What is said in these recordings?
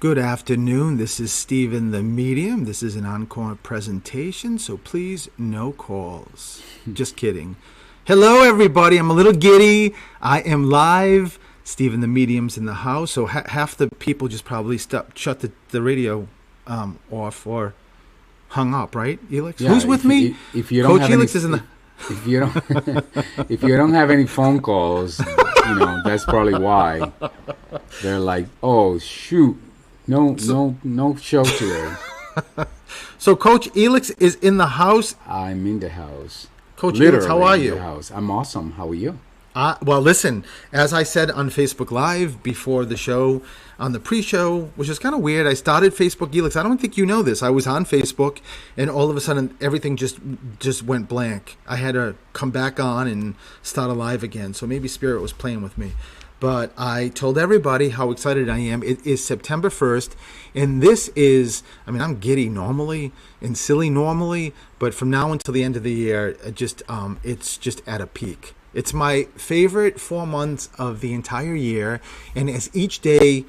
Good afternoon. This is Stephen the Medium. This is an encore presentation, so please no calls. Just kidding. Hello, everybody. I'm a little giddy. I am live. Stephen the Medium's in the house, so half the people just probably shut the radio off or hung up, right, Elix? Yeah, Who's with me? If you don't Coach have Elix any, is in the... If you don't, if you don't have any phone calls, that's probably why. They're like, oh shoot, no show today. So Coach Elix is in the house. I'm in the house. Coach Literally Elix, how are in you? the house. I'm awesome. How are you? Well, listen, as I said on Facebook Live before the show, on the pre-show, which is kind of weird, I started Facebook Elix. I don't think you know this. I was on Facebook, and all of a sudden, everything just went blank. I had to come back on and start a live again, so maybe Spirit was playing with me. But I told everybody how excited I am. It is September 1st, and this is, I'm giddy normally and silly normally, but from now until the end of the year, it's just at a peak. It's my favorite 4 months of the entire year, and as each day,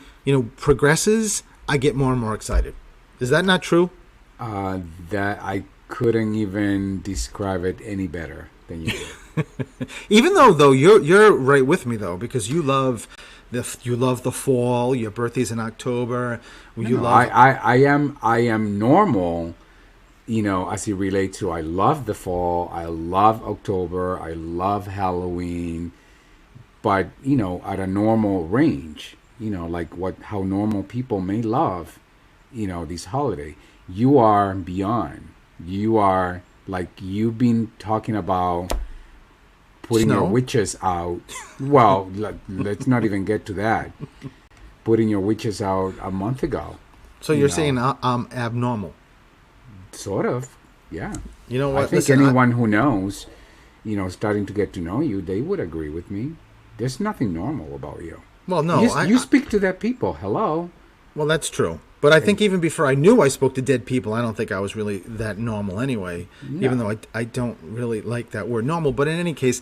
progresses, I get more and more excited. Is that not true? That I couldn't even describe it any better than you did. Even though you're right with me though, because you love the fall. Your birthday's in October. I am normal. As it relates to, I love the fall, I love October, I love Halloween, but, at a normal range, how normal people may love, this holiday. You are beyond. You are, you've been talking about putting Snow? your witches out. Well, let's not even get to that. Putting your witches out a month ago. So you're saying I'm abnormal? Sort of, yeah. You know what? I think anyone who knows, starting to get to know you, they would agree with me. There's nothing normal about you. Well, no. You speak to dead people. Hello. Well, that's true. But I think even before I knew I spoke to dead people, I don't think I was really that normal anyway, even though I don't really like that word normal. But in any case,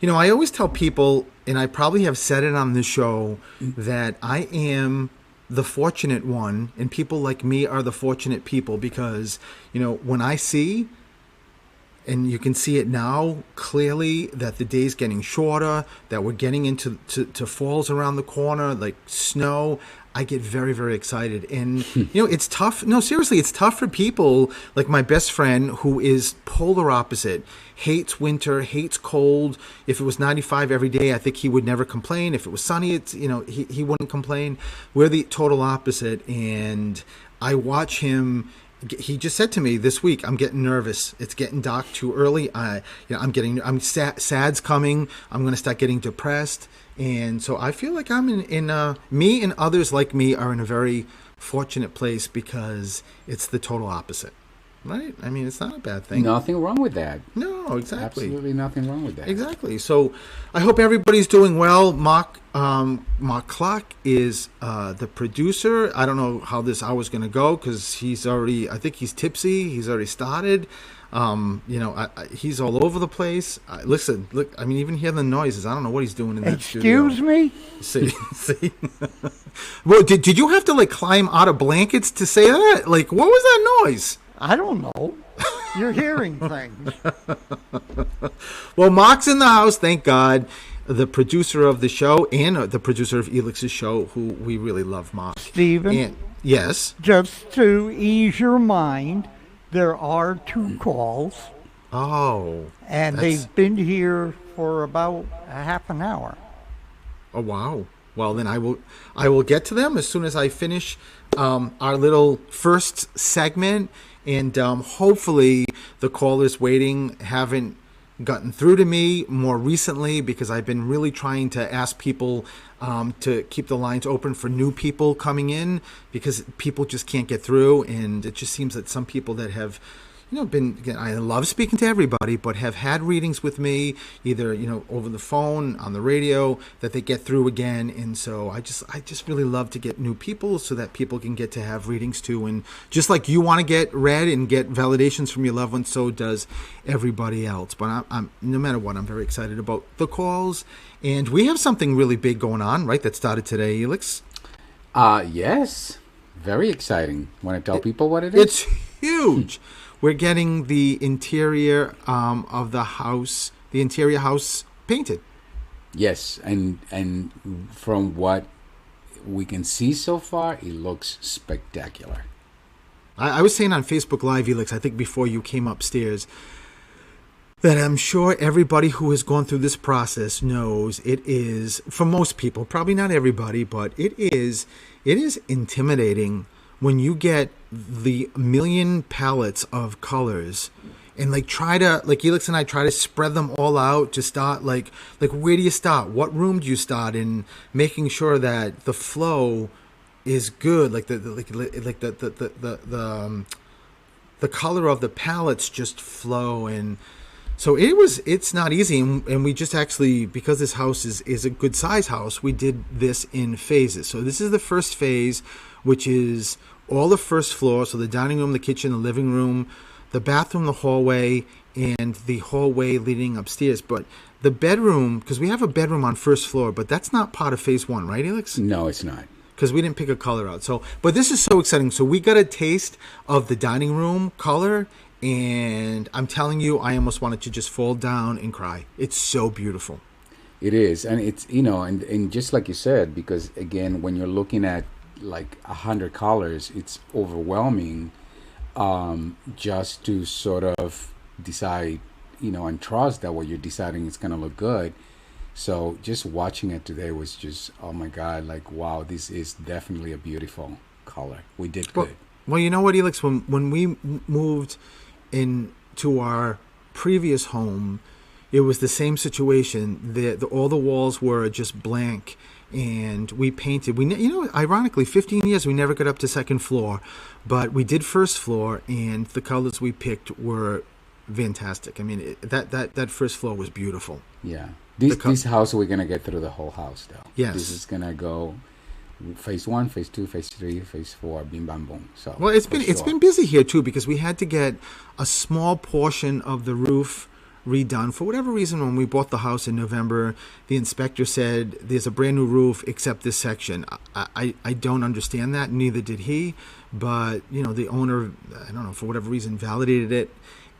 I always tell people, and I probably have said it on the show, that I am the fortunate one, and people like me are the fortunate people because, when I see, and you can see it now clearly, that the day's getting shorter, that we're getting into to falls around the corner, like snow, I get very, very excited. And, it's tough. No, seriously, it's tough for people like my best friend who is polar opposite, hates winter, hates cold. If it was 95 every day, I think he would never complain. If it was sunny, he wouldn't complain. We're the total opposite. And I watch him. He just said to me this week, I'm getting nervous. It's getting dark too early. Sad's coming. I'm going to start getting depressed. And so I feel like I'm me and others like me are in a very fortunate place because it's the total opposite, right? It's not a bad thing. Nothing wrong with that. No, exactly. Absolutely nothing wrong with that. Exactly. So I hope everybody's doing well. Mark Clark is the producer. I don't know how this hour's going to go because I think he's tipsy. He's already started. He's all over the place. Listen, look, even hear the noises. I don't know what he's doing in that studio. Excuse me? See. Well, did you have to climb out of blankets to say that? What was that noise? I don't know. You're hearing things. Well, Mark's in the house, thank God. The producer of the show and the producer of Elix's show, who we really love, Mark. Stephen? Yes? Just to ease your mind, there are 2 calls. Oh. And they've been here for about a half an hour. Oh, wow. Well, then I will get to them as soon as I finish our little first segment. And hopefully the callers waiting haven't gotten through to me more recently because I've been really trying to ask people to keep the lines open for new people coming in because people just can't get through. And it just seems that some people that have I love speaking to everybody, but have had readings with me either, over the phone, on the radio, that they get through again. And so I just really love to get new people so that people can get to have readings too. And just like you want to get read and get validations from your loved ones, so does everybody else. But I'm no matter what, I'm very excited about the calls. And we have something really big going on, right? That started today, Elix. Yes. Very exciting. Want to tell people what it is? It's huge. We're getting the interior of the house, the interior house painted. Yes, and from what we can see so far, it looks spectacular. I was saying on Facebook Live, Felix, I think before you came upstairs, that I'm sure everybody who has gone through this process knows it is, for most people, probably not everybody, but it is intimidating when you get the million palettes of colors and like try to, like Elix and I try to spread them all out to start like where do you start? What room do you start in? Making sure that the flow is good, like the color of the palettes just flow. And so it's not easy, and we just actually, because this house is a good size house, we did this in phases. So this is the first phase, which is all the first floor, so the dining room, the kitchen, the living room, the bathroom, the hallway, and the hallway leading upstairs. But the bedroom, because we have a bedroom on first floor, but that's not part of phase one, right, Elix? No, it's not. Because we didn't pick a color out. So, but this is so exciting. So we got a taste of the dining room color, and I'm telling you, I almost wanted to just fall down and cry. It's so beautiful. It is, and it's, and just like you said, because again, when you're looking at like 100 colors, it's overwhelming, just to sort of decide, and trust that what you're deciding is going to look good. So just watching it today was just, oh my God, like, wow, this is definitely a beautiful color. We did good. Well, you know what, Elix, when we moved into our previous home, it was the same situation. All the walls were just blank, and we painted. Ironically, 15 years we never got up to second floor, but we did first floor, and the colors we picked were fantastic. I mean, that first floor was beautiful. Yeah. This house, we're going to get through the whole house, though. Yes. This is going to go phase 1, phase 2, phase 3, phase 4, bim, bam, boom. So, well, it's been busy here, too, because we had to get a small portion of the roof redone. For whatever reason, when we bought the house in November, the inspector said there's a brand new roof except this section. I don't understand that. Neither did he. But, the owner, I don't know, for whatever reason, validated it.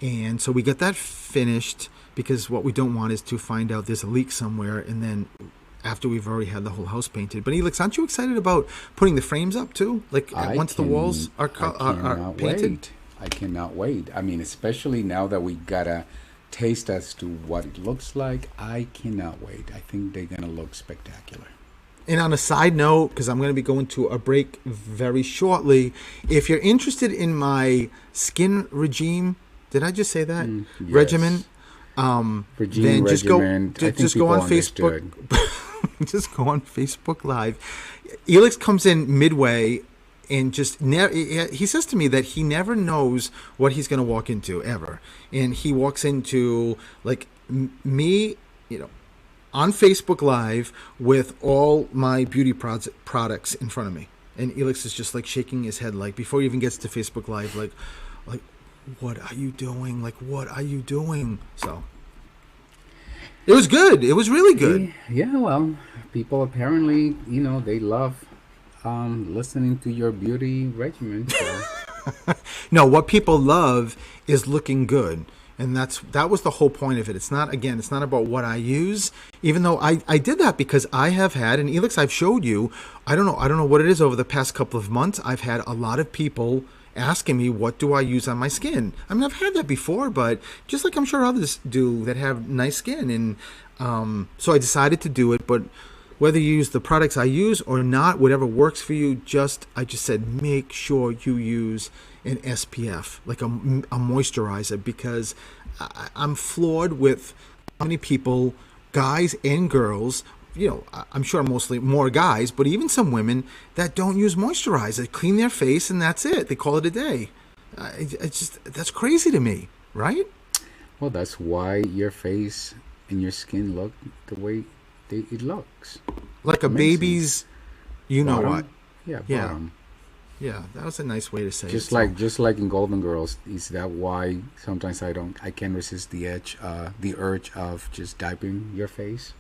And so we got that finished, because what we don't want is to find out there's a leak somewhere, and then after we've already had the whole house painted. But Elix, aren't you excited about putting the frames up too? Like once the walls are painted? I cannot wait. I mean, especially now that we got a taste as to what it looks like, I cannot wait. I think they're going to look spectacular. And on a side note, because I'm going to be going to a break very shortly, if you're interested in my skin regime, did I just say that? Yes. Regimen? Then just go on Facebook. Just go on Facebook Live. Elix comes in midway and just he says to me that he never knows what he's going to walk into ever, and he walks into like me, on Facebook Live with all my beauty products in front of me, and Elix is just like shaking his head, like before he even gets to Facebook Live, like. What are you doing? Like, what are you doing? So, it was good. It was really good. Yeah, well, people apparently, they love listening to your beauty regimen. So. No, what people love is looking good. And that was the whole point of it. It's not about what I use, even though I did that because I have had, and Elix, I've showed you, I don't know what it is over the past couple of months, I've had a lot of people asking me, what do I use on my skin? I mean, I've had that before, but just like I'm sure others do that have nice skin. And so I decided to do it. But whether you use the products I use or not, whatever works for you, I just said, make sure you use an SPF, like a moisturizer, because I'm floored with how many people, guys and girls, I'm sure mostly more guys, but even some women that don't use moisturizer, clean their face, and that's it. They call it a day. That's crazy to me, right? Well, that's why your face and your skin look the way it looks. Like a baby's, bottom. What? Yeah, yeah. bottom. Yeah, that was a nice way to say just it. Just like in Golden Girls, is that why sometimes I can't resist the urge of just dabbing your face?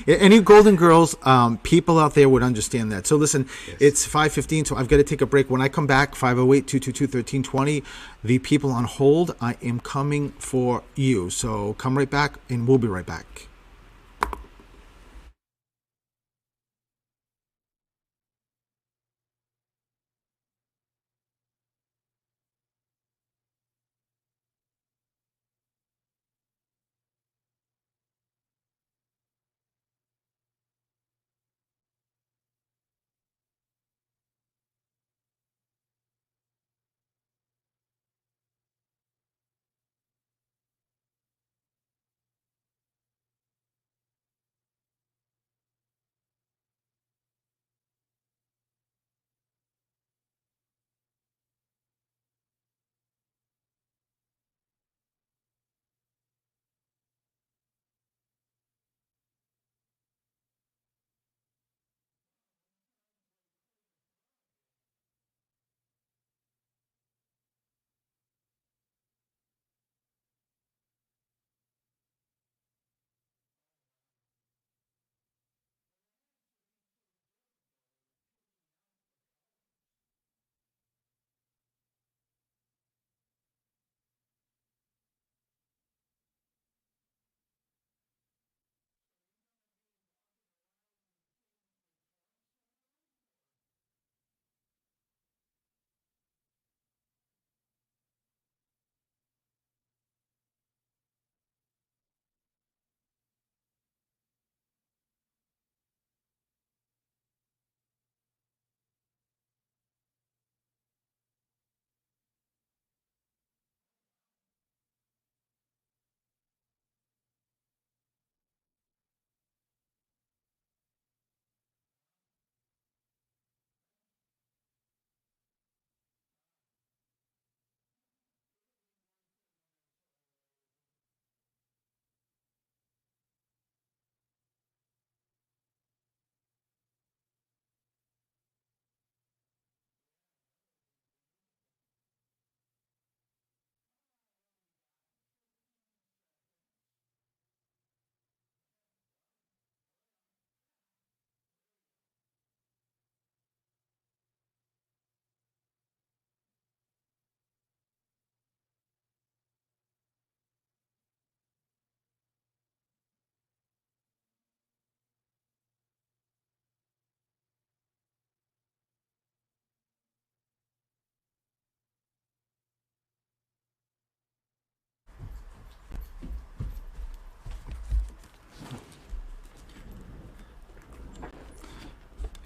Any Golden Girls people out there would understand that. So listen, Yes. it's 5:15, so I've got to take a break. When I come back, 508-222-1320, the people on hold, I am coming for you. So come right back, and we'll be right back.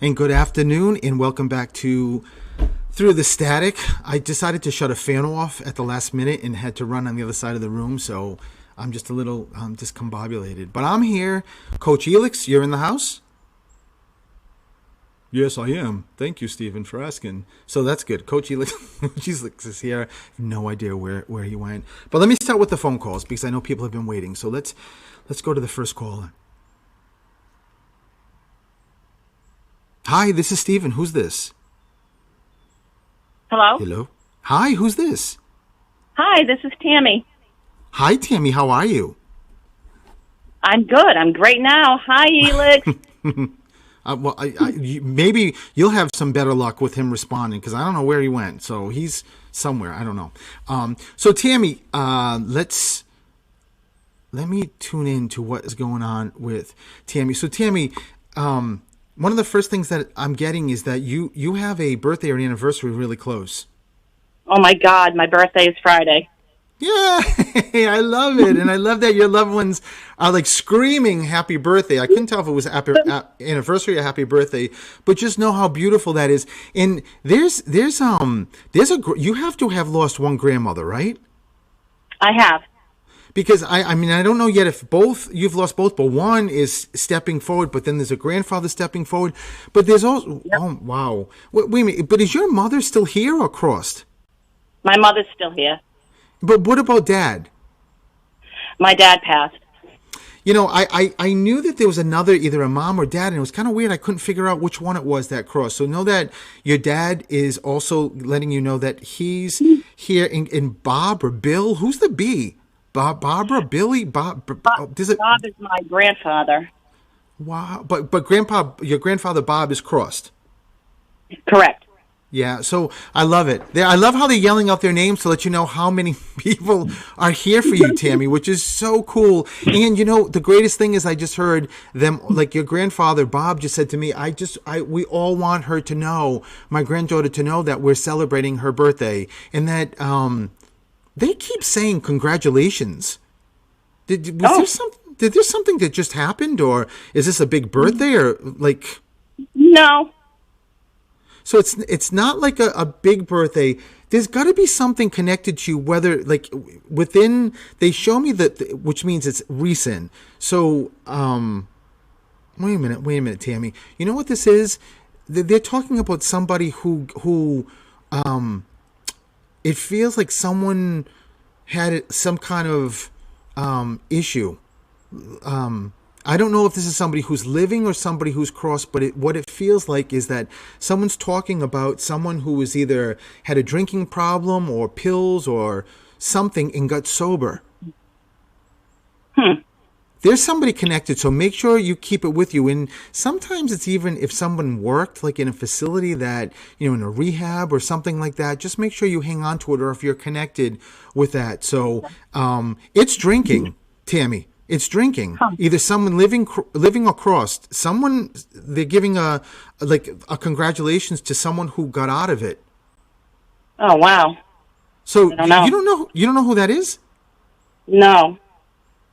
And good afternoon, and welcome back to Through the Static. I decided to shut a fan off at the last minute and had to run on the other side of the room, so I'm just a little discombobulated. But I'm here. Coach Elix, you're in the house? Yes, I am. Thank you, Stephen, for asking. So that's good. Coach Elix, Coach Elix is here. I have no idea where he went. But let me start with the phone calls because I know people have been waiting. So let's go to the first caller. Hi, this is Stephen. Who's this? Hello? Hello. Hi, who's this? Hi, this is Tammy. Hi, Tammy. How are you? I'm good. I'm great now. Hi, Elix. Maybe you'll have some better luck with him responding because I don't know where he went. So he's somewhere. I don't know. So Tammy, let me tune in to what is going on with Tammy. So Tammy, one of the first things that I'm getting is that you have a birthday or an anniversary really close. Oh, my God. My birthday is Friday. Yeah, I love it. And I love that your loved ones are like screaming happy birthday. I couldn't tell if it was anniversary or happy birthday, but just know how beautiful that is. And you have to have lost one grandmother, right? I have. Because I mean, I don't know yet if you've lost both, but one is stepping forward, but then there's a grandfather stepping forward. But there's also, yep. Oh, wow. Wait a minute, but is your mother still here or crossed? My mother's still here. But what about Dad? My dad passed. You know, I knew that there was another, either a mom or dad, and it was kind of weird. I couldn't figure out which one it was that crossed. So know that your dad is also letting you know that he's here in Bob or Bill. Who's the B? Barbara, Billy, does it? Bob is my grandfather. Wow, but Grandpa, your grandfather Bob is crossed. Correct. Yeah, so I love it. I love how they're yelling out their names to let you know how many people are here for you, Tammy, which is so cool. And the greatest thing is I just heard them, like your grandfather Bob just said to me, we all want her to know, my granddaughter to know that we're celebrating her birthday, and that they keep saying congratulations. Did there something that just happened, or is this a big birthday, or like? No. So it's not like a big birthday. There's got to be something connected to you, whether like within. They show me that, which means it's recent. So wait a minute, Tammy. You know what this is? They're talking about somebody who it feels like someone had some kind of issue. I don't know if this is somebody who's living or somebody who's crossed, but what it feels like is that someone's talking about someone who was either had a drinking problem or pills or something and got sober. There's somebody connected, so make sure you keep it with you. And sometimes it's even if someone worked like in a facility that, in a rehab or something like that, just make sure you hang on to it, or if you're connected with that. So it's drinking, Tammy. It's drinking. Either someone living or crossed. Someone, they're giving a congratulations to someone who got out of it. Oh wow. So I don't know. you don't know who that is? No.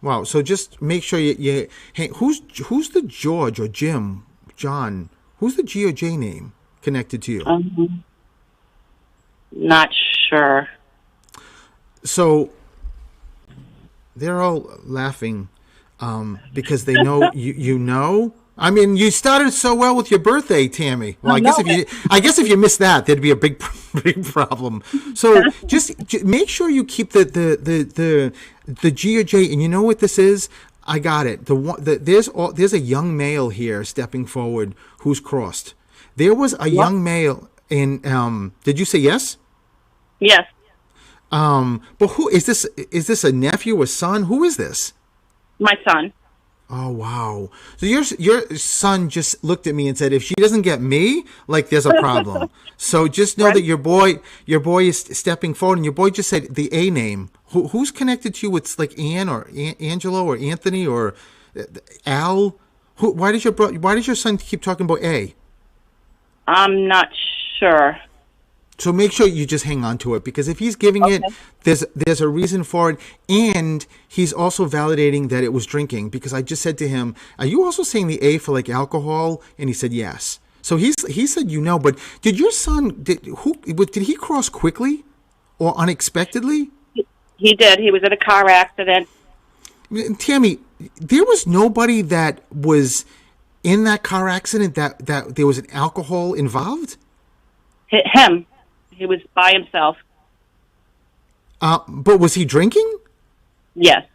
Wow. So just make sure you hey, who's the George or Jim, John? Who's the G or J name connected to you? Not sure. So they're all laughing because they know you know. I mean, you started so well with your birthday, Tammy. Well, I guess if you missed that, there'd be a big problem. So just make sure you keep the G or J. And you know what this is? I got it. There's a young male here stepping forward who's crossed. There was a young male, and did you say yes? Yes. But who is this? Is this a nephew, a son? Who is this? My son. Oh wow! So your son just looked at me and said, "If she doesn't get me, like there's a problem." So just know that your boy is stepping forward, and your boy just said the A name. Who's connected to you? It's like Ann or Angelo or Anthony or Al. Why does your son keep talking about A? I'm not sure. So make sure you just hang on to it, because if he's giving it, there's a reason for it, and he's also validating that it was drinking, because I just said to him, "Are you also saying the A for like alcohol?" And he said yes. So he said but did your son did he cross quickly or unexpectedly? He did. He was in a car accident. Tammy, there was nobody that was in that car accident that there was an alcohol involved? Him. He was by himself. But was he drinking? Yes.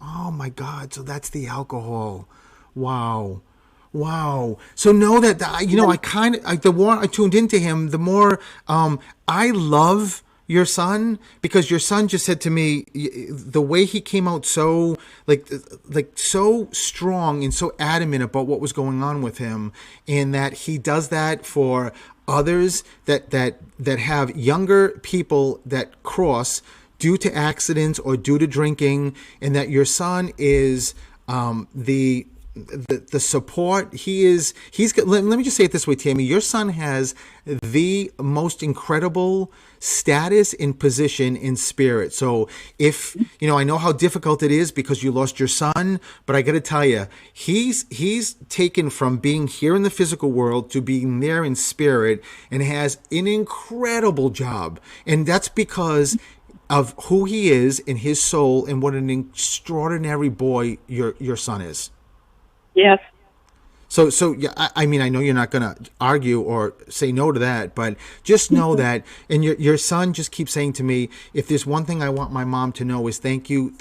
Oh my God! So that's the alcohol. Wow. So know that the more I tuned into him, the more I love your son, because your son just said to me the way he came out so so strong and so adamant about what was going on with him, and that he does that for others that have younger people that cross due to accidents or due to drinking, and that your son is the support. He's let me just say it this way, Tammy. Your son has the most incredible status in position in spirit. So if I know how difficult it is because you lost your son, but I got to tell you, he's taken from being here in the physical world to being there in spirit, and has an incredible job. And that's because of who he is in his soul, and what an extraordinary boy your son is. Yes. So yeah, I mean, I know you're not going to argue or say no to that, but just know that, and your son just keeps saying to me, if there's one thing I want my mom to know is thank you,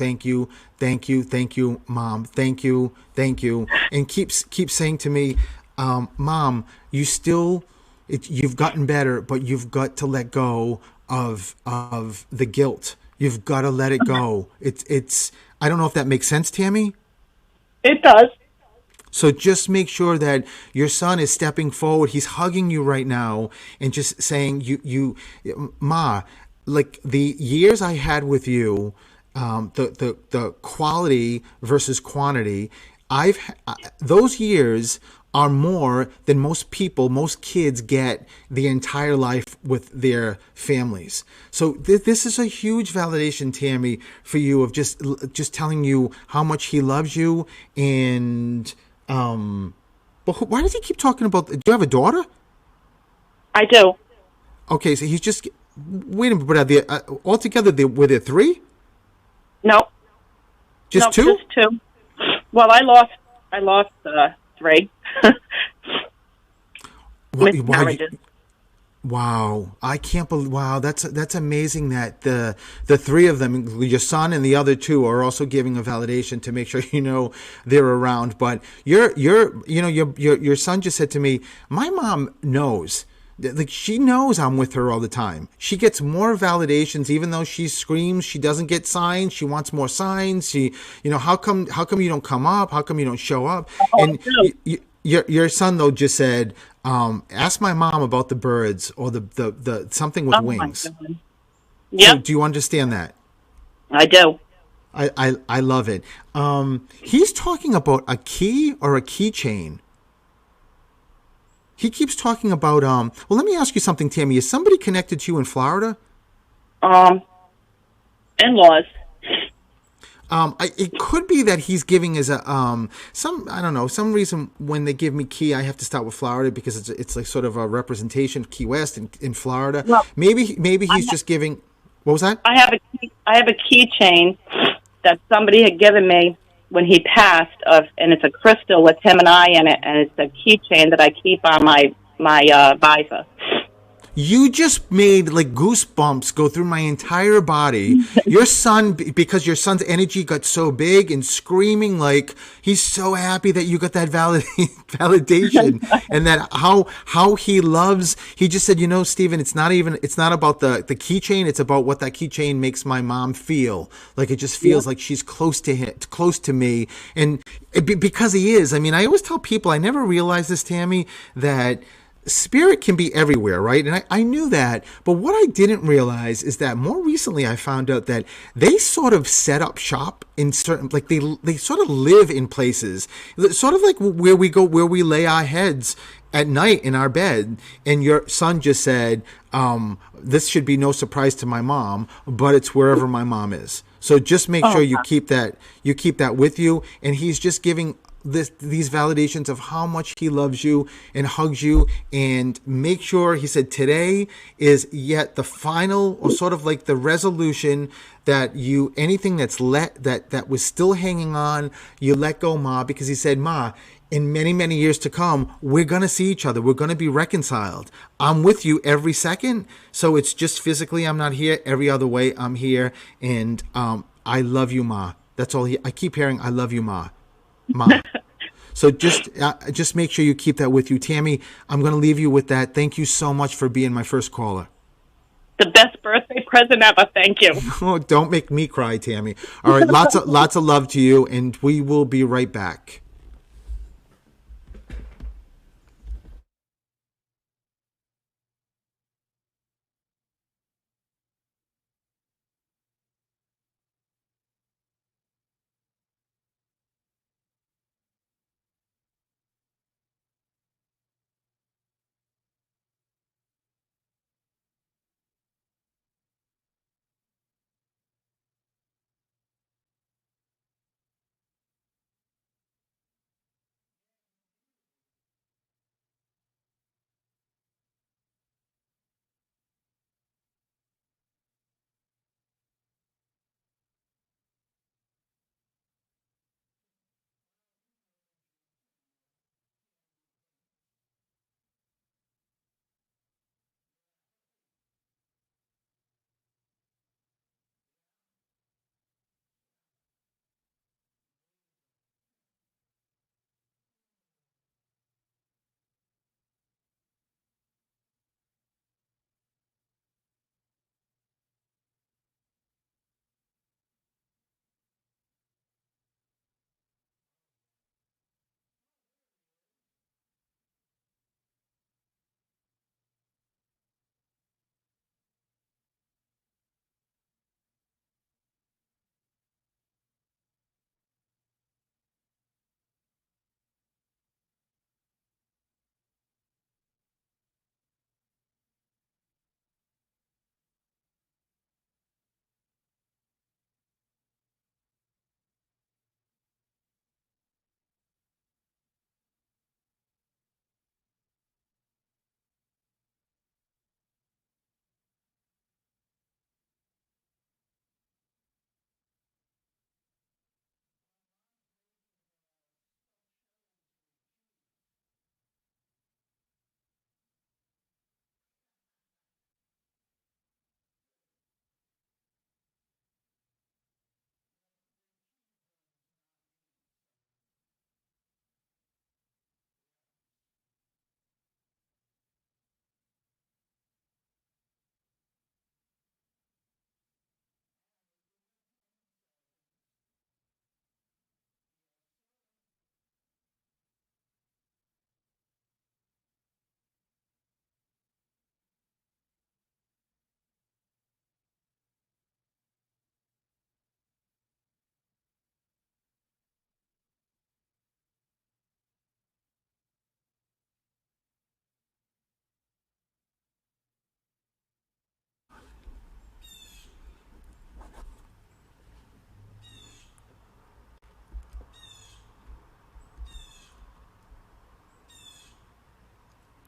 Mom, thank you, and keeps saying to me, Mom, you've gotten better, but you've got to let go of the guilt. You've got to let it go. It's. I don't know if that makes sense, Tammy. It does. So just make sure that your son is stepping forward. He's hugging you right now and just saying, Ma, like the years I had with you, the quality versus quantity, those years are more than most kids get the entire life with their families. So this is a huge validation, Tammy, for you of just telling you how much he loves you. And but why does he keep talking about? Do you have a daughter? I do. Okay, so he's just wait a minute. But are they, altogether, were there three? No, Just no, two? just two. Well, I lost three Wow, miscarriages. wow, I can't believe. Wow, that's amazing that the three of them, your son and the other two, are also giving a validation to make sure they're around. But your son just said to me, my mom knows. Like she knows I'm with her all the time. She gets more validations, even though she screams. She doesn't get signs. She wants more signs. How come you don't come up? How come you don't show up? Oh, I And do. your son though just said, ask my mom about the birds or the something with Oh my wings. God. So Yep, do you understand that? I do. I love it. He's talking about a key or a keychain. He keeps talking about well, let me ask you something, Tammy. Is somebody connected to you in Florida? Um, in-laws. It could be that he's giving as a some I don't know, some reason when they give me key I have to start with Florida because it's like sort of a representation of Key West in Florida. Well, Maybe I he's just giving. What was that? I have a keychain that somebody had given me when he passed, and it's a crystal with him and I in it, and it's a keychain that I keep on my visor. You just made like goosebumps go through my entire body. Your son, because your son's energy got so big and screaming like he's so happy that you got that validation, and that how he loves. He just said, Stephen, it's not about the keychain. It's about what that keychain makes my mom feel. Like it just Yeah. feels like she's close to him, close to me, and because he is. I mean, I always tell people I never realized this, Tammy, that spirit can be everywhere, right? And I knew that, but what I didn't realize is that more recently I found out that they sort of set up shop in certain, like they sort of live in places, sort of like where we lay our heads at night in our bed. And your son just said, this should be no surprise to my mom, but it's wherever my mom is. So just make sure Oh, you keep that with you. And he's just giving these validations of how much he loves you and hugs you. And make sure, he said, today is yet the final, or sort of like the resolution, that anything that was still hanging on, you let go, Ma, because he said, Ma, in many, many years to come, we're going to see each other. We're going to be reconciled. I'm with you every second. So it's just physically I'm not here. Every other way I'm here. And I love you, Ma. That's all I keep hearing. I love you, Ma. Ma. So just make sure you keep that with you. Tammy, I'm going to leave you with that. Thank you so much for being my first caller. the best birthday present ever. Thank you. Oh, don't make me cry, Tammy. All right, lots of love to you, and we will be right back.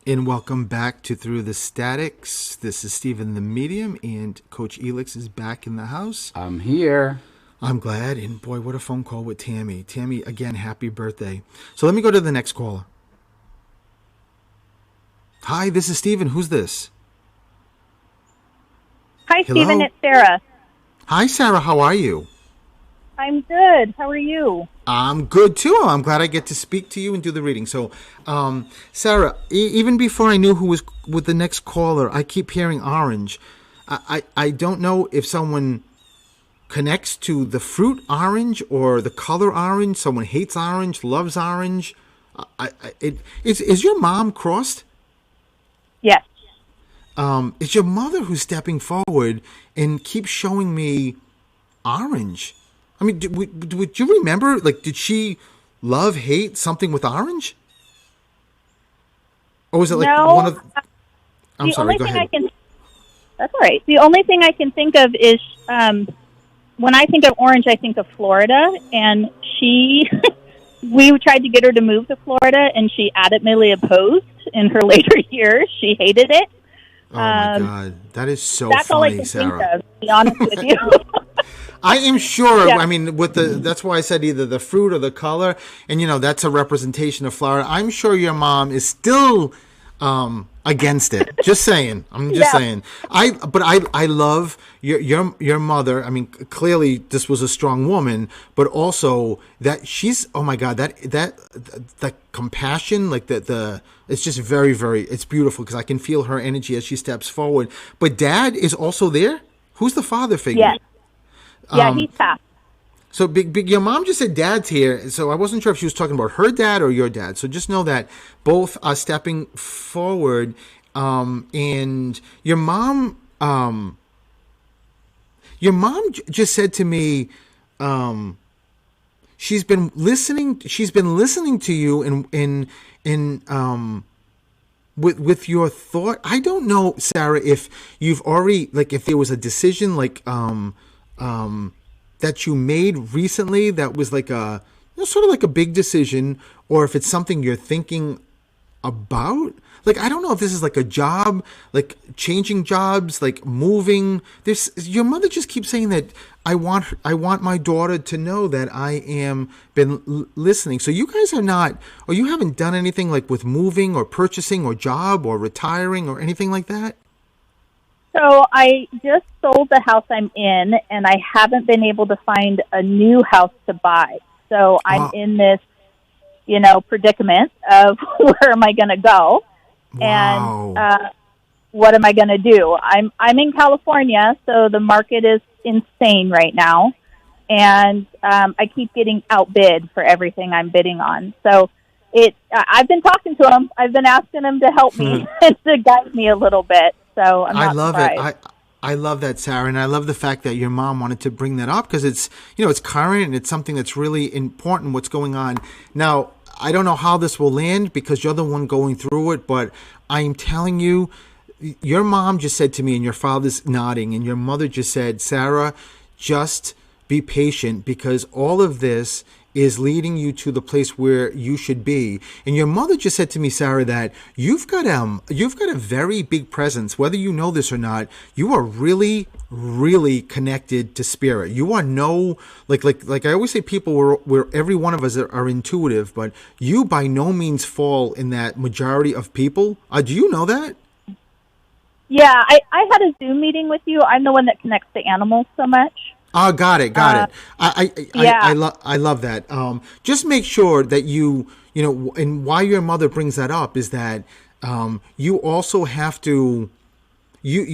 And welcome back to Through the Statics. This is Stephen the Medium, and Coach Elix is back in the house. I'm here. I'm glad, and boy, what a phone call with Tammy. Tammy, again, happy birthday. So let me go to the next caller. Hi, this is Stephen. Who's this? Hi, Hello? Stephen. It's Sarah. Hi, Sarah. How are you? I'm good. How are you? I'm good, too. I'm glad I get to speak to you and do the reading. So, Sarah, even before I knew who was with the next caller, I keep hearing orange. I don't know if someone connects to the fruit orange or the color orange. Someone hates orange, loves orange. Is your mom crossed? Yes. It's your mother who's stepping forward and keeps showing me orange. I mean, would you remember? Like, did she love, hate something with orange? Or was it like one of? I'm sorry. Go ahead. That's all right. The only thing I can think of is when I think of orange, I think of Florida, and we tried to get her to move to Florida, and she adamantly opposed. In her later years, she hated it. Oh my God, that is so that's all I funny, can Sarah. think of, to be honest with you. I am sure. Yeah. I mean, that's why I said either the fruit or the color, and that's a representation of Florida. I'm sure your mom is still against it. Just saying. I'm just saying. I love your mother. I mean, clearly this was a strong woman, but also that she's. Oh my God, that compassion, like it's just very, very. It's beautiful because I can feel her energy as she steps forward. But Dad is also there. Who's the father figure? Yes. Yeah, he's passed. So big, your mom just said Dad's here, so I wasn't sure if she was talking about her dad or your dad. So just know that both are stepping forward, and your mom just said to me, she's been listening to you in with your thought. I don't know, Sarah, if you've already, like, if there was a decision like that you made recently that was like a sort of like a big decision, or if it's something you're thinking about. Like, I don't know if this is like a job, like changing jobs, like moving. Your mother just keeps saying that I want my daughter to know that I am been listening. So you guys are not, or you haven't done anything like with moving or purchasing or job or retiring or anything like that? So I just sold the house I'm in, and I haven't been able to find a new house to buy. So I'm in this, predicament of where am I going to go, and what am I going to do? I'm in California, so the market is insane right now, and I keep getting outbid for everything I'm bidding on. So I've been talking to him. I've been asking him to help me and to guide me a little bit. So I love it. I love that, Sarah, and I love the fact that your mom wanted to bring that up because it's it's current and it's something that's really important. What's going on now? I don't know how this will land because you're the one going through it, but I'm telling you, your mom just said to me, and your father's nodding, and your mother just said, Sarah, just be patient because all of this is leading you to the place where you should be. And your mother just said to me, Sarah, that you've got a very big presence. Whether you know this or not, you are really, really connected to spirit. You are like I always say, people where every one of us are intuitive, but you by no means fall in that majority of people. Do you know that? Yeah, I had a Zoom meeting with you. I'm the one that connects to animals so much. Oh, got it. I love that. Just make sure that and why your mother brings that up is that you also have to,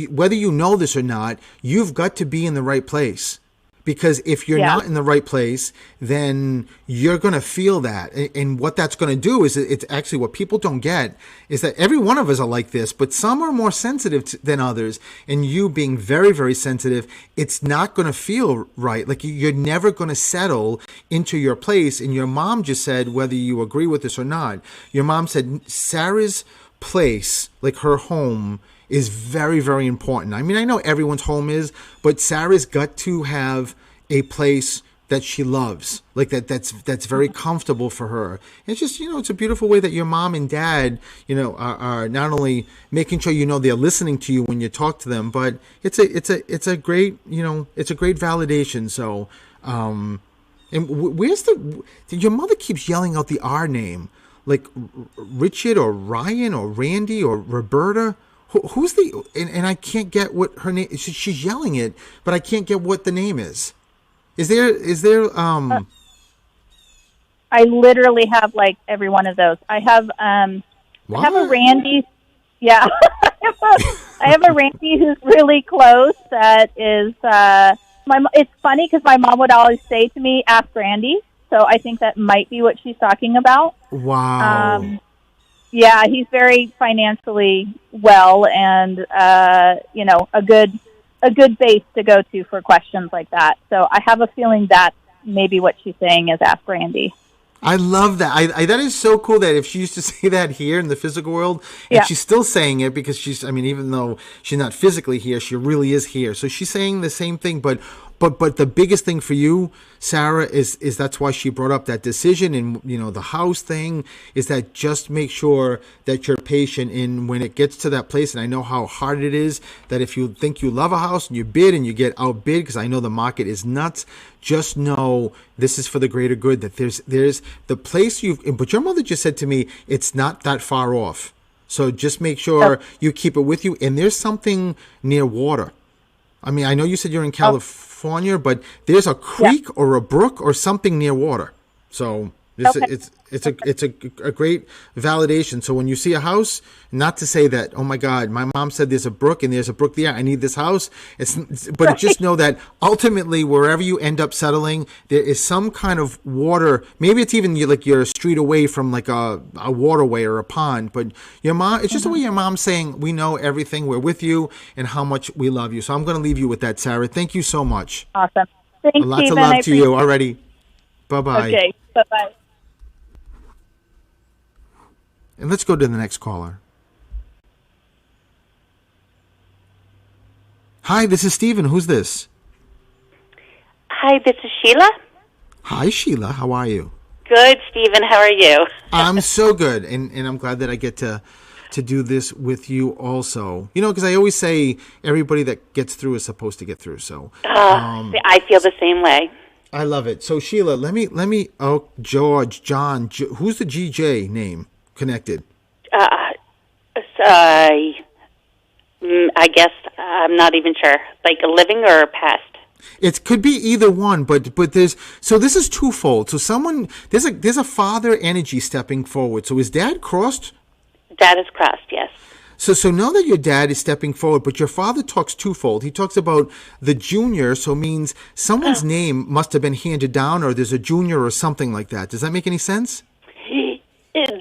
whether you know this or not, you've got to be in the right place. Because if you're not in the right place, then you're going to feel that. And what that's going to do is it's actually what people don't get is that every one of us are like this, but some are more sensitive than others. And you being very, very sensitive, it's not going to feel right. Like you're never going to settle into your place. And your mom just said, whether you agree with this or not, your mom said Sarah's place, like her home, is very, very important. I mean, I know everyone's home is, but Sarah's got to have a place that she loves, like that's very comfortable for her. It's just, it's a beautiful way that your mom and dad, are not only making sure they're listening to you when you talk to them, but it's a great it's a great validation. So, and where's your mother keeps yelling out the R name, like Richard or Ryan or Randy or Roberta. Who's and I can't get what her name. She's yelling it, but I can't get what the name is. Is there I literally have like every one of those. I have I have a Randy. Yeah. I have a Randy who's really close that is it's funny because my mom would always say to me, "Ask Randy." So I think that might be what she's talking about. Wow. Yeah, he's very financially well and a good base to go to for questions like that. So I have a feeling that's maybe what she's saying is Ask Randy. I love that. I that is so cool that if she used to say that here in the physical world, and she's still saying it because even though she's not physically here, she really is here. So she's saying the same thing, but the biggest thing for you, Sarah, is that's why she brought up that decision and the house thing, is that just make sure that you're patient in when it gets to that place. And I know how hard it is, that if you think you love a house and you bid and you get outbid, because I know the market is nuts, just know this is for the greater good, that there's the place but your mother just said to me, it's not that far off. So just make sure you keep it with you. And there's something near water. I mean, I know you said you're in California, but there's a creek or a brook or something near water. So it's a great validation. So when you see a house, not to say that, oh my God, my mom said there's a brook and there's a brook there, I need this house. But just know that ultimately, wherever you end up settling, there is some kind of water. Maybe it's even you're a street away from like a waterway or a pond. But your mom, it's just the way your mom's saying, we know everything, we're with you, and how much we love you. So I'm going to leave you with that, Sarah. Thank you so much. Awesome. Thanks, Lots Stephen. of love to you already. Bye-bye. Okay, bye-bye. And let's go to the next caller. Hi, this is Stephen. Who's this? Hi, this is Sheila. Hi, Sheila. How are you? Good, Stephen. How are you? I'm so good, and I'm glad that I get to do this with you also. Because I always say everybody that gets through is supposed to get through. So I feel the same way. I love it. So Sheila, let me. Oh, George, John. Who's the GJ name connected? I guess I'm not even sure. Like a living or a past? It could be either one, but this is twofold. So there's a father energy stepping forward. So is dad crossed? Dad is crossed, yes. So know that your dad is stepping forward, but your father talks twofold. He talks about the junior, so means someone's name must have been handed down, or there's a junior or something like that. Does that make any sense?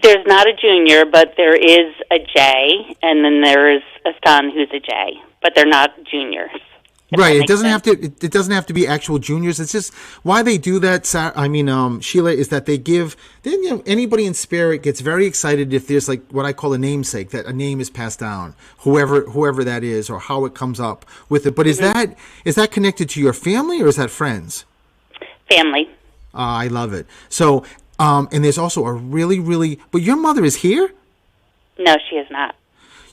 There's not a junior, but there is a J, and then there is a son who's a J, but they're not juniors. Right. It doesn't have to. It doesn't have to be actual juniors. It's just why they do that. Sheila, is that they give. Then anybody in spirit gets very excited if there's like what I call a namesake, that a name is passed down, whoever that is, or how it comes up with it. But is that connected to your family or is that friends? Family. I love it. So, and there's also a really, really. But your mother is here? No, she is not.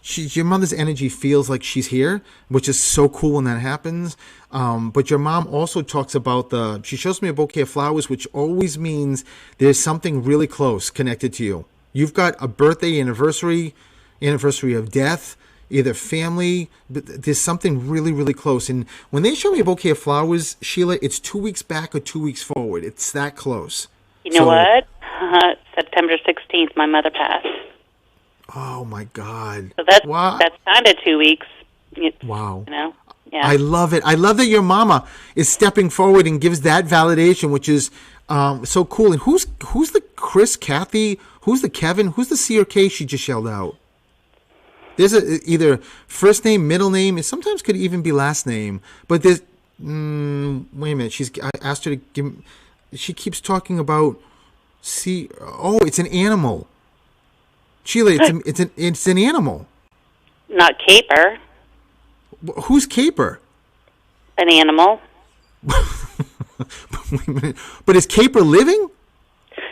Your mother's energy feels like she's here, which is so cool when that happens. But your mom also talks about she shows me a bouquet of flowers, which always means there's something really close connected to you. You've got a birthday, anniversary of death, either family, but there's something really, really close. And when they show me a bouquet of flowers, Sheila, it's 2 weeks back or 2 weeks forward. It's that close. You know what? September 16th, my mother passed. Oh my God! So that's kind of 2 weeks. Wow! Yeah. I love it. I love that your mama is stepping forward and gives that validation, which is so cool. And who's the Chris, Kathy? Who's the Kevin? Who's the C or K? She just yelled out. There's either first name, middle name, and sometimes could even be last name. But there's wait a minute. I asked her to give. She keeps talking about C. Oh, it's an animal. Sheila, it's an animal. Not caper. Who's caper? An animal. Wait a minute. But is Caper living?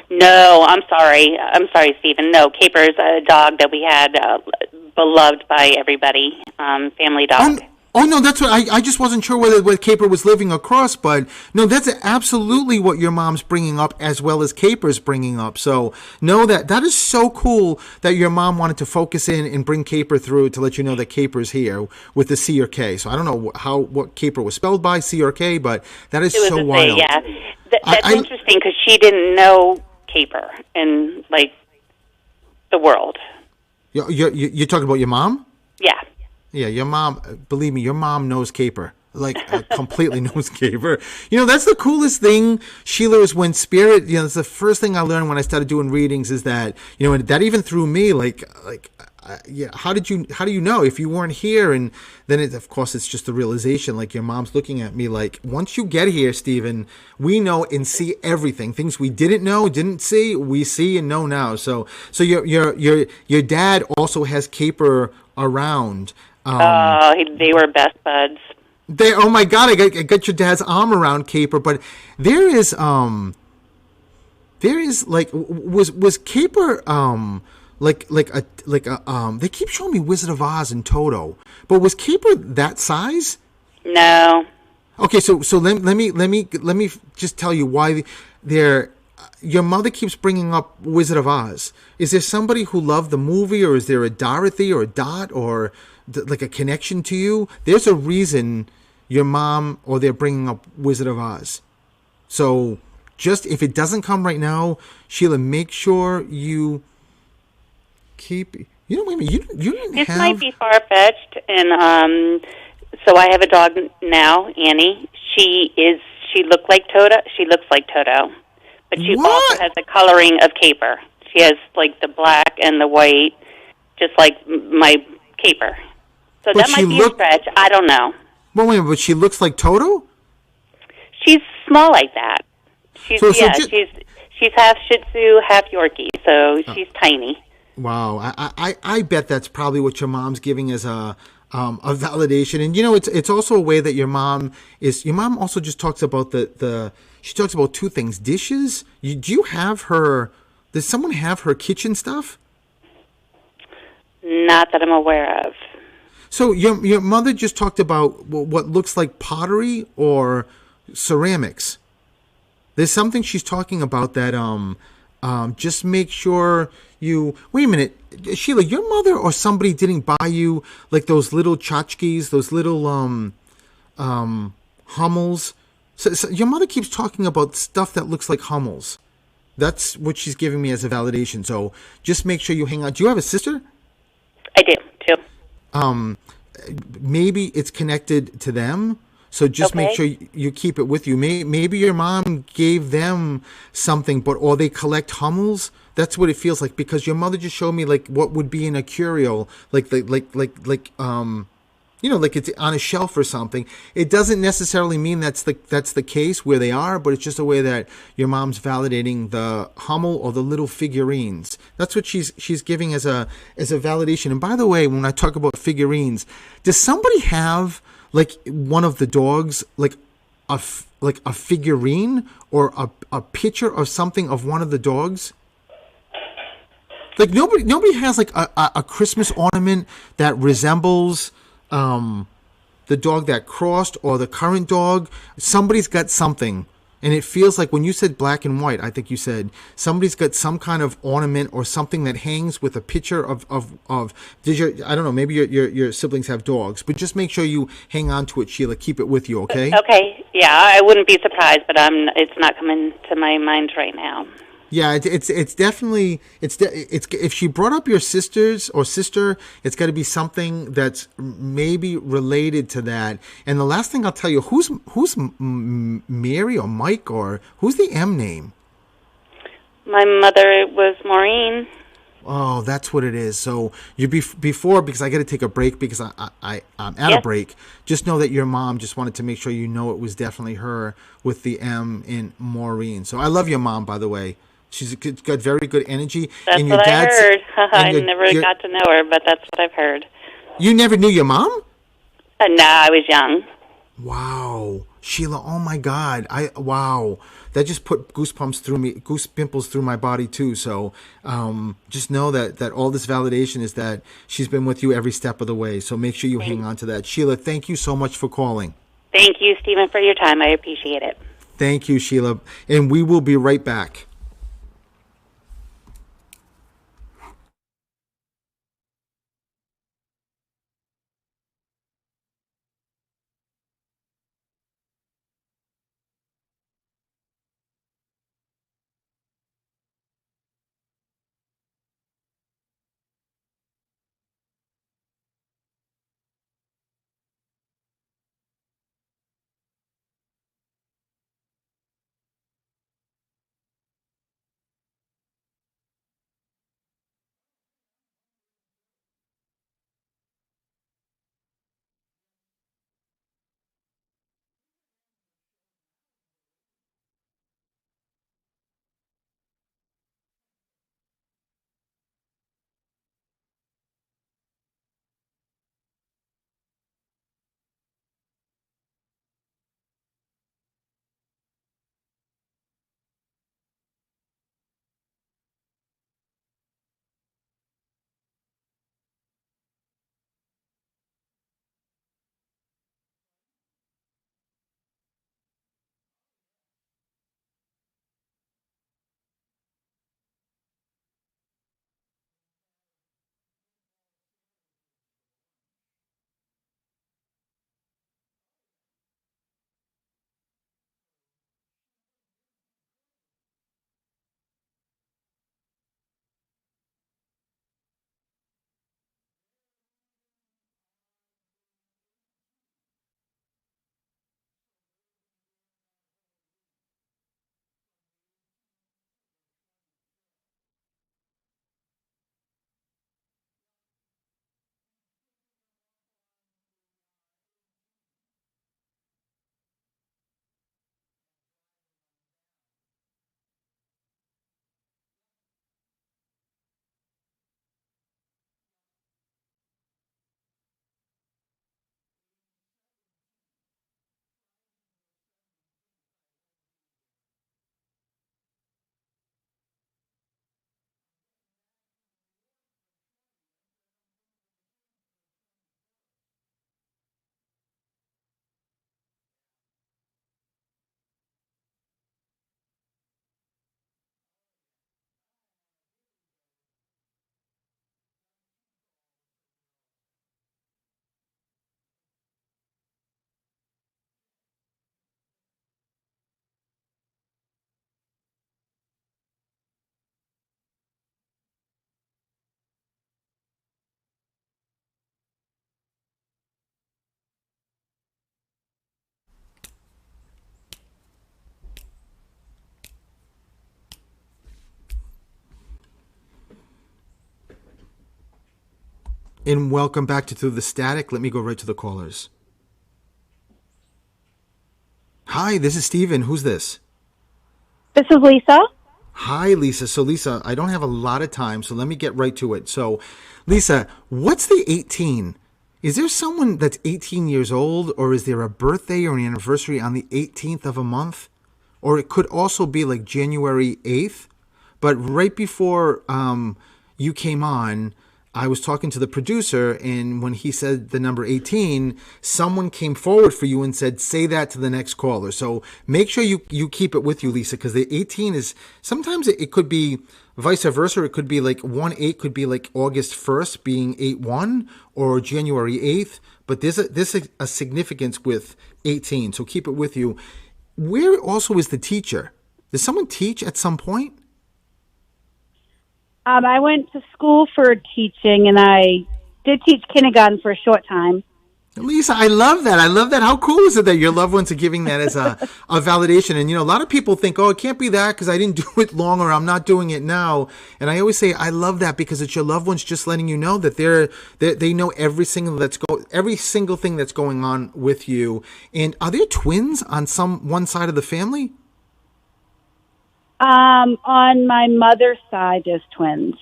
No, I'm sorry. I'm sorry, Stephen. No, Caper's a dog that we had, beloved by everybody, family dog. Oh no, that's what I just wasn't sure whether Caper was living across, but no, that's absolutely what your mom's bringing up as well as Caper's bringing up. So no, that is so cool that your mom wanted to focus in and bring Caper through to let you know that Caper's here with the C or K. So I don't know what Caper was spelled by, C or K, but that is so wild. Yeah, that's interesting because she didn't know Caper in like the world. You're talking about your mom? Yeah. Yeah, your mom, believe me, your mom knows Caper. Like, completely knows Caper. You know, that's the coolest thing, Sheila, is when spirit, you know, that's the first thing I learned when I started doing readings is that, you know, that even threw me, yeah, how do you know if you weren't here? And then, of course, it's just the realization, like your mom's looking at me like, once you get here, Stephen, we know and see everything. Things we didn't know, didn't see, we see and know now. So your dad also has Caper around. They were best buds. Oh my God! I got your dad's arm around Caper, but there is like was Caper they keep showing me Wizard of Oz and Toto, but was Caper that size? No. Okay, so let me just tell you why your mother keeps bringing up Wizard of Oz. Is there somebody who loved the movie, or is there a Dorothy or a Dot or like a connection to you? There's a reason your mom or they're bringing up Wizard of Oz. So just if it doesn't come right now, Sheila, make sure you keep. You know, wait a minute. You didn't this have. This might be far fetched, and so I have a dog now, Annie. She looked like Toto. She looks like Toto, but she also has the coloring of Caper. She has like the black and the white, just like my Caper. So that might be a stretch. I don't know. Well, wait, but she looks like Toto? She's small like that. She's half Shih Tzu, half Yorkie, so she's tiny. Wow, I bet that's probably what your mom's giving as a validation. And you know, it's also a way that your mom also just talks about she talks about two things: dishes. Does someone have her kitchen stuff? Not that I'm aware of. So your mother just talked about what looks like pottery or ceramics. There's something she's talking about that just make sure you wait a minute, Sheila, your mother or somebody didn't buy you like those little tchotchkes, those little Hummels. So your mother keeps talking about stuff that looks like Hummels. That's what she's giving me as a validation. So just make sure you hang on. Do you have a sister? I do too. Maybe it's connected to them. So just make sure you keep it with you. Maybe your mom gave them something, or they collect Hummels. That's what it feels like, because your mother just showed me like what would be in a curio, like you know, like it's on a shelf or something. It doesn't necessarily mean that's the case where they are, but it's just a way that your mom's validating the Hummel or the little figurines. That's what she's giving as a validation. And by the way, when I talk about figurines, does somebody have like one of the dogs, like a figurine or a picture of something of one of the dogs? Like nobody has like a Christmas ornament that resembles the dog that crossed or the current dog. Somebody's got something, and it feels like when you said black and white, I think you said somebody's got some kind of ornament or something that hangs with a picture of I don't know, maybe your siblings have dogs, but just make sure you hang on to it, Sheila. Keep it with you, okay? Okay, yeah, I wouldn't be surprised, but it's not coming to my mind right now. Yeah, it's definitely if she brought up your sisters or sister, it's got to be something that's maybe related to that. And the last thing I'll tell you, who's Mary or Mike, or who's the M name? My mother was Maureen. Oh, that's what it is. So you before, because I got to take a break because I'm at a break. Just know that your mom just wanted to make sure you know it was definitely her with the M in Maureen. So I love your mom, by the way. She's got very good energy. That's and what I heard. I never got to know her, but that's what I've heard. You never knew your mom? No, I was young. Wow. Sheila, oh my God, wow, that just put goosepimples through my body too. So just know that all this validation is that she's been with you every step of the way. So make sure you hang on to that. Sheila, thank you so much for calling. Thank you, Stephen, for your time. I appreciate it. Thank you, Sheila, and we will be right back. And welcome back to Through the Static. Let me go right to the callers. Hi, this is Steven. Who's this? This is Lisa. Hi, Lisa. So, Lisa, I don't have a lot of time, so let me get right to it. So, Lisa, what's the 18? Is there someone that's 18 years old, or is there a birthday or an anniversary on the 18th of a month? Or it could also be like January 8th. But right before you came on, I was talking to the producer, and when he said the number 18, someone came forward for you and said, say that to the next caller. So make sure you keep it with you, Lisa, because the 18 is, sometimes it could be vice versa. It could be like 1/8 could be like August 1st being 8/1 or January 8th. But there's a significance with 18. So keep it with you. Where also is the teacher? Does someone teach at some point? I went to school for teaching, and I did teach kindergarten for a short time. Lisa, I love that. I love that. How cool is it that your loved ones are giving that as a validation? And, a lot of people think, oh, it can't be that because I didn't do it long or I'm not doing it now. And I always say, I love that because it's your loved ones just letting you know that they know every single thing that's going on with you. And are there twins on one side of the family? On my mother's side, there's twins.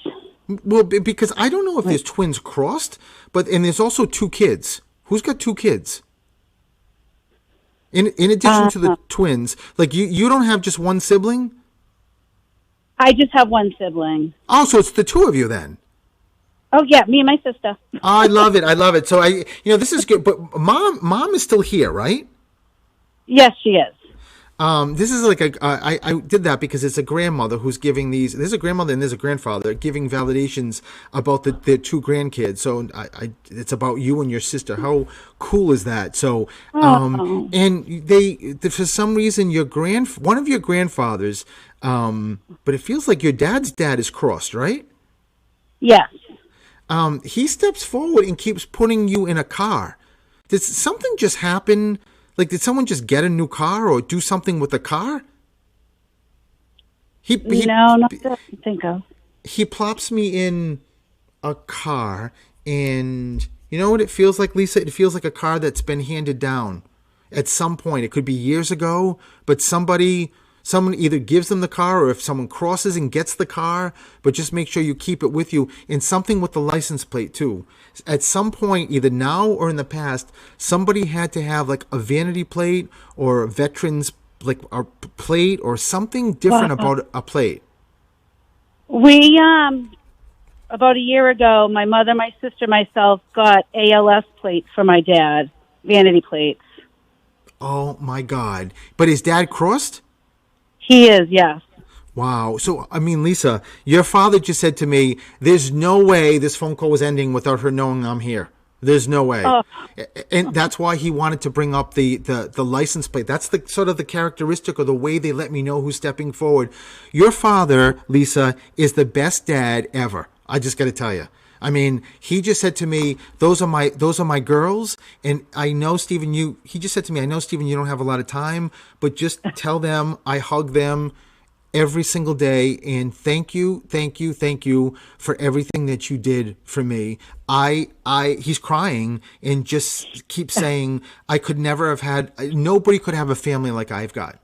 Well, because I don't know if there's twins crossed, and there's also 2 kids. Who's got 2 kids? In addition to the twins, like you don't have just one sibling? I just have one sibling. Oh, so it's the two of you then. Oh yeah, me and my sister. I love it. I love it. So this is good. But mom is still here, right? Yes, she is. This is like I did that because it's a grandmother who's giving these. There's a grandmother and there's a grandfather giving validations about their two grandkids. So it's about you and your sister. How cool is that? So and they for some reason one of your grandfathers, but it feels like your dad's dad is crossed, right? Yes. He steps forward and keeps putting you in a car. Did something just happen? Like, did someone just get a new car or do something with the car? No, not that I can think of. He plops me in a car, and you know what it feels like, Lisa? It feels like a car that's been handed down at some point. It could be years ago, but someone either gives them the car, or if someone crosses and gets the car, but just make sure you keep it with you. And something with the license plate too. At some point, either now or in the past, somebody had to have like a vanity plate or a veteran's like a plate or something different about a plate. We about a year ago, my mother, my sister, myself got ALS plates for my dad, vanity plates. Oh my God! But his dad crossed? He is, yes. Wow. So, I mean, Lisa, your father just said to me, there's no way this phone call was ending without her knowing I'm here. There's no way. Oh. And that's why he wanted to bring up the license plate. That's the sort of the characteristic or the way they let me know who's stepping forward. Your father, Lisa, is the best dad ever. I just got to tell you. I mean, he just said to me, those are my girls. And I know, Stephen, he just said to me, I know, Stephen, you don't have a lot of time, but just tell them I hug them every single day. And thank you for everything that you did for me. He's crying and just keeps saying, nobody could have a family like I've got.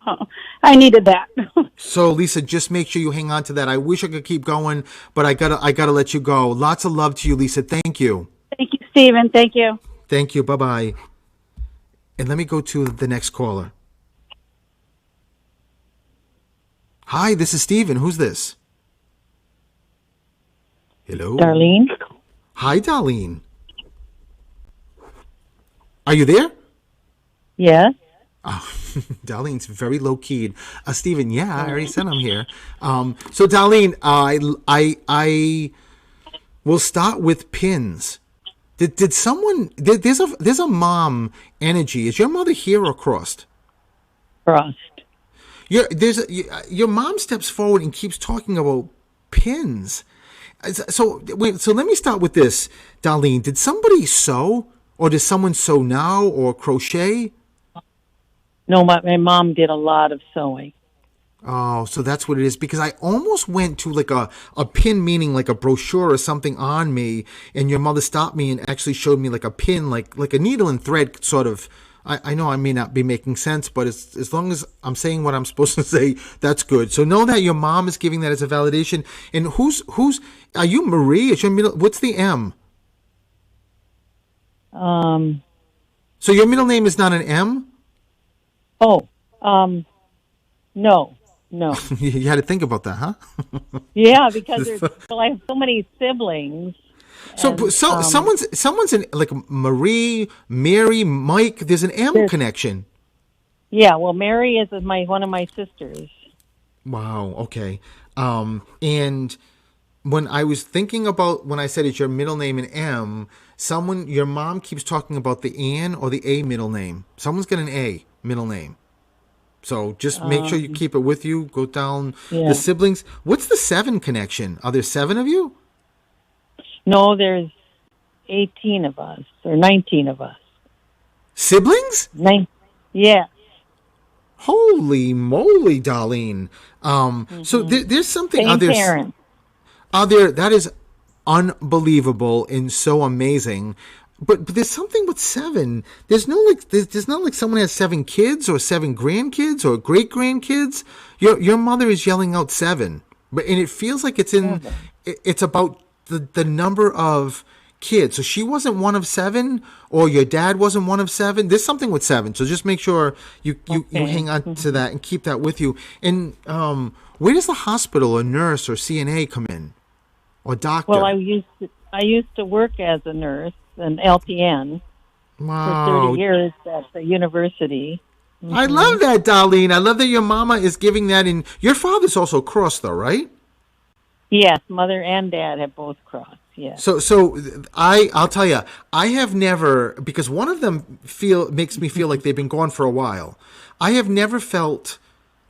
Oh, I needed that. So, Lisa, just make sure you hang on to that. I wish I could keep going, but I gotta let you go. Lots of love to you, Lisa. Thank you. Thank you, Stephen. Thank you. Thank you. Bye-bye. And let me go to the next caller. Hi, this is Stephen. Who's this? Hello? Darlene. Hi, Darlene. Are you there? Yes. Oh, Darlene's very low-keyed. Stephen, yeah, I already said I'm here. So, Darlene, I will start with pins. Did someone? There's a mom energy. Is your mother here or crossed? Crossed. Your mom steps forward and keeps talking about pins. So let me start with this, Darlene. Did somebody sew, or does someone sew now, or crochet? No, my mom did a lot of sewing. Oh, so that's what it is. Because I almost went to like a pin, meaning like a brochure or something on me, and your mother stopped me and actually showed me like a pin, like a needle and thread sort of. I know I may not be making sense, but as long as I'm saying what I'm supposed to say, that's good. So know that your mom is giving that as a validation. And who's are you Marie? Is your middle? What's the M? So your middle name is not an M? Oh, no. You had to think about that, huh? Yeah, because I have so many siblings. So someone's in like Marie, Mary, Mike. There's an M connection. Yeah, well, Mary is one of my sisters. Wow. Okay. And when I was thinking about when I said it's your middle name an M, your mom keeps talking about the Ann or the A middle name. Someone's got an A middle name. So just make sure you keep it with you. Go down the siblings. What's the 7 connection? Are there 7 of you? No, there's 18 of us, or 19 of us. Siblings? Yeah. Holy moly, Darlene. So there's something. Same parents. That is unbelievable and so amazing. But there's something with 7. There's not like someone has 7 kids or 7 grandkids or great grandkids. Your mother is yelling out 7, and it feels like it's about the number of kids. So she wasn't one of 7, or your dad wasn't one of 7. There's something with 7. So just make sure you hang on to that and keep that with you. And where does the hospital or nurse or CNA come in, or doctor? Well, I used to work as a nurse, an LPN, for 30 years at the university. I love that, Darlene. I love that your mama is giving that in. Your father's also crossed, though, right? Yes, mother and dad have both crossed. Yes. So I'll tell you, I have never, because one of them makes me feel like they've been gone for a while. I have never felt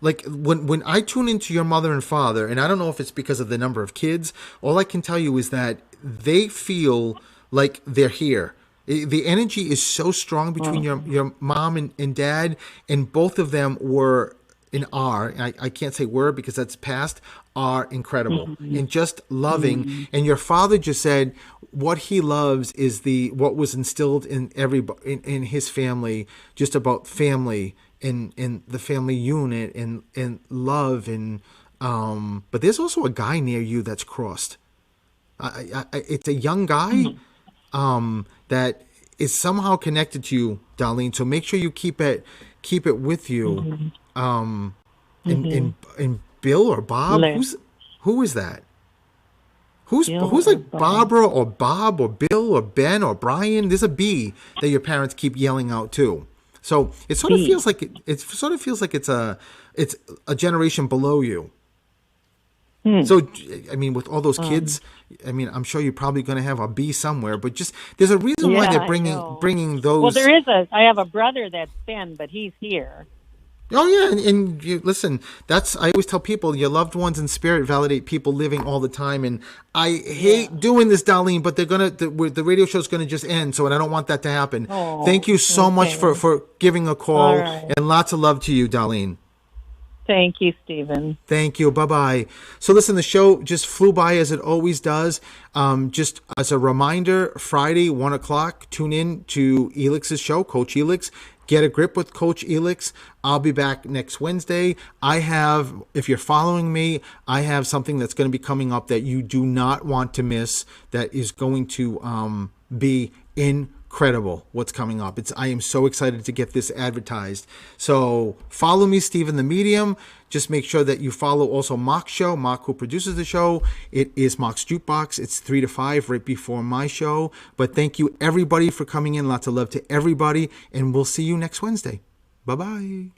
like when I tune into your mother and father, and I don't know if it's because of the number of kids. All I can tell you is that they feel like they're here. The energy is so strong between your mom and dad, and both of them were I can't say were because that's past, are incredible and just loving. And your father just said what he loves is what was instilled in in his family, just about family and the family unit and love but there's also a guy near you that's crossed. It's a young guy that is somehow connected to you, Darlene. So make sure you keep it with you. And Bill or Bob, who is that? Who's like Barbara or Bob or Bill or Ben or Brian? There's a B that your parents keep yelling out too. So it sort of feels like it's a generation below you. So, I mean, with all those kids, I mean, I'm sure you're probably going to have a B somewhere, but just there's a reason why they're bringing those. Well, I have a brother that's Ben, but he's here. Oh yeah, and you listen. I always tell people your loved ones in spirit validate people living all the time, and I hate doing this, Darlene, but the radio show's gonna just end, so I don't want that to happen. Thank you so much for giving a call, and lots of love to you, Darlene. Thank you, Stephen. Thank you. Bye-bye. So listen, the show just flew by as it always does. Just as a reminder, Friday, 1 o'clock, tune in to Elix's show, Coach Elix. Get a grip with Coach Elix. I'll be back next Wednesday. If you're following me, I have something that's going to be coming up that you do not want to miss, that is going to be incredible what's coming up. I am so excited to get this advertised. So follow me, Stephen the Medium. Just make sure that you follow also Mark's show, Mark who produces the show. It is Mark's Jukebox. It's 3 to 5 right before my show. But thank you everybody for coming in. Lots of love to everybody. And we'll see you next Wednesday. Bye-bye.